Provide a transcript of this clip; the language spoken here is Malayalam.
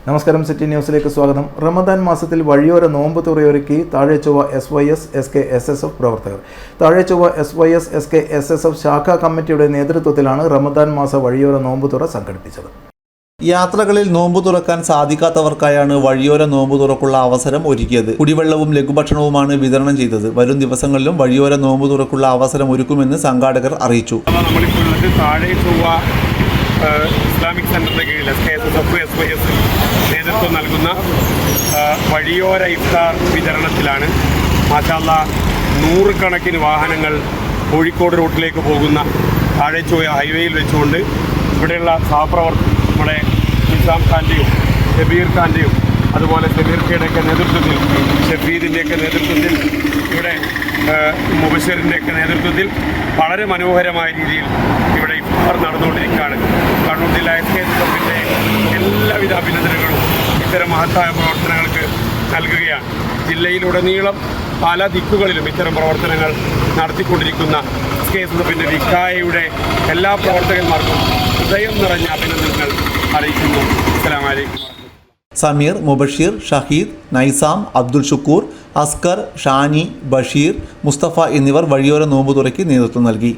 നമസ്കാരം, സിറ്റി ന്യൂസിലേക്ക് സ്വാഗതം. റമദാൻ മാസത്തിൽ വഴിയോര നോമ്പ് തുറയൊരുക്കി താഴെച്ചൊവ്വ SYS SK SSF പ്രവർത്തകർ. താഴെച്ചൊവ്വ SYS SK SSF ശാഖാ കമ്മിറ്റിയുടെ നേതൃത്വത്തിലാണ് റമദാൻ മാസ വഴിയോര നോമ്പ് തുറ സംഘടിപ്പിച്ചത്. യാത്രകളിൽ നോമ്പു തുറക്കാൻ സാധിക്കാത്തവർക്കായാണ് വഴിയോര നോമ്പു തുറക്കുള്ള അവസരം ഒരുക്കിയത്. കുടിവെള്ളവും ലഘുഭക്ഷണവുമാണ് വിതരണം ചെയ്തത്. വരും ദിവസങ്ങളിലും വഴിയോര നോമ്പു തുറക്കുള്ള അവസരം ഒരുക്കുമെന്ന് സംഘാടകർ അറിയിച്ചു. ഇസ്ലാമിക് സെൻ്ററിൻ്റെ കീഴിൽ SYS നേതൃത്വം നൽകുന്ന വഴിയോര ഇഫ്താർ വിതരണത്തിലാണ്. മാഷാഅല്ലാഹ്, നൂറുകണക്കിന് വാഹനങ്ങൾ കോഴിക്കോട് റൂട്ടിലേക്ക് പോകുന്ന താഴെച്ചൊവ്വ ഹൈവേയിൽ വെച്ചുകൊണ്ട് ഇവിടെയുള്ള സഹപ്രവർത്തകർ നമ്മുടെ നിസാം ഖാൻ്റെയും ഷബീർ ഖാൻ്റെയും അതുപോലെ സമീർക്കയുടെയൊക്കെ നേതൃത്വത്തിൽ, ഷഫീദിൻ്റെയൊക്കെ നേതൃത്വത്തിൽ, ഇവിടെ മുബശ്ശറിൻ്റെയൊക്കെ നേതൃത്വത്തിൽ വളരെ മനോഹരമായ രീതിയിൽ ഇവിടെ ഇഫ്താർ നടന്നുകൊണ്ടിരിക്കുകയാണ്. കണ്ണൂർ ജില്ലാ SKSFിൻ്റെ എല്ലാവിധ അഭിനന്ദനങ്ങളും ഇത്തരം മഹത്തായ പ്രവർത്തനങ്ങൾക്ക് നൽകുകയാണ്. ജില്ലയിലുടനീളം പല ദിക്കുകളിലും ഇത്തരം പ്രവർത്തനങ്ങൾ നടത്തിക്കൊണ്ടിരിക്കുന്ന SKSFിൻ്റെ വിക്കായയുടെ എല്ലാ പ്രവർത്തകന്മാർക്കും ഹൃദയം നിറഞ്ഞ അഭിനന്ദനങ്ങൾ അറിയിക്കുന്നു. അസ്സലാമു അലൈക്കും. സമീർ, മുബഷീർ, ഷഹീദ്, നൈസാം, അബ്ദുൽ ഷുക്കൂർ, അസ്കർ, ഷാനി, ബഷീർ, മുസ്തഫ എന്നിവർ വഴിയോര നോമ്പുതുറയ്ക്ക് നേതൃത്വം നൽകി.